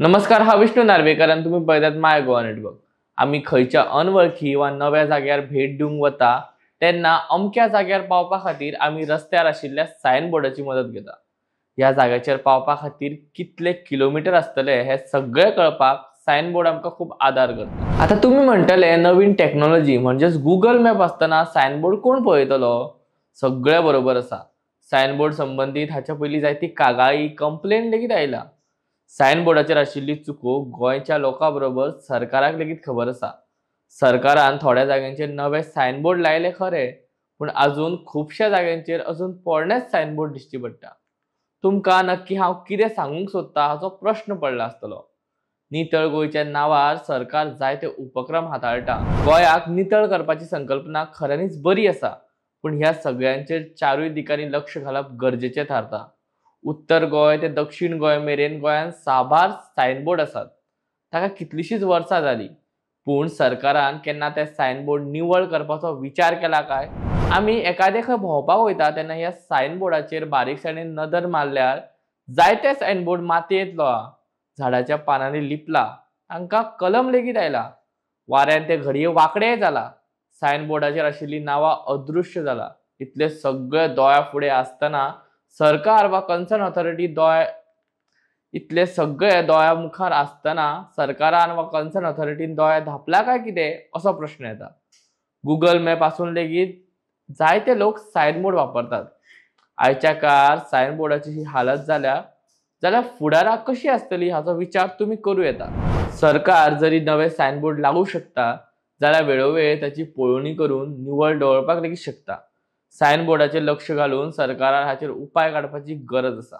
नमस्कार, हा विष्णू नार्वेकर आणि तुम्ही पळयतात माय गोवा नेटवर्क। आम्ही खयच्या अनवळखी वा नव्या जाग्यार भेट दिवंक वता तेन्ना अमक्या जाग्यार पावपा खातीर आम्ही रस्त्यार आशिल्ल्या सायन बोर्डाची मदत घेता। ह्या जाग्याचेर पावपा खातीर कितले किलोमीटर आसतले हे सगळे कळपाक सायन बोर्ड आमकां खूप आधार करता। आता तुम्ही म्हणटले नवीन टेक्नॉलॉजी म्हणजेच गुगल मॅप असताना सायन बोर्ड कोण पळयतलो? सगळे बरोबर आसा। सायन बोर्ड संबंधित हाच्या पयलीं जायती कागाळी कंप्लेन लेगीत आयला। सायन बोर्डाचेर आशिल्ली चुको गोंयच्या लोकांबरोबर सरकाराक लेगीत खबर आसा। सरकारान थोड्या जाग्यांचेर नवे सायन बोर्ड लायले खरे, पूण अजून खुबश्या जाग्यांचेर अजून पोरणेच सायन बोर्ड दिश्टी पडटा। तुमकां नक्की हांव कितें सांगूंक सोदता हाचो प्रश्न पडला आसतलो। नितळ गोंयच्या नांवार सरकार जायते उपक्रम हाताळटा। गोंयाक नितळ करपाची संकल्पना खऱ्यांनीच बरी आसा, पूण ह्या सगळ्यांचेर चारूय दिकांनी लक्ष घालप गरजेचें थारता। उत्तर गोंय ते दक्षिण गोंय मेरेन गोंयान साबार सायन बोर्ड आसात। ताका कितलीशींच वर्सां जाली, पूण सरकारान केन्ना ते सायन बोर्ड निवळ करपाचो विचार केला काय? आमी एकादे खंय भोंवपाक वयता तेन्ना ह्या सायन बोर्डाचेर बारीकसाणेन नदर मारल्यार जायते सायन बोर्ड मातयेंतलो हा, झाडाच्या पानांनी लिपला, तांकां कलम लेगीत आयला, वाऱ्यान ते घडये वांकडेय जाला, सायन बोर्डाचेर आशिल्लीं नांवां अदृश्य जाला। इतले सगळे दोळ्या फुडें आसतना सरकार वा कन्सर्न ऑथॉरिटी इतले सगळे दोळ्या मुखार आसतना सरकारान वा कन्सर्न ऑथॉरिटीन दोळे धापला काय कितें असो प्रश्न येता। गुगल मॅप आसून लेगीत जायते लोक सायन बोर्ड वापरतात। आयच्या काळार सायन बोर्डाची ही हालत जाल्यार फुडाराक कशी आसतली हाचो विचार तुम्ही करूं येता। सरकार जरी नवे सायन बोर्ड लागू शकता, जाल्यार वेळोवेळ ताची पळोवणी करून निवळ दवरपाक लेगीत शकता। सायन बोर्डाचेर लक्ष घालून सरकारान हाचेर उपाय काडपाची गरज आसा।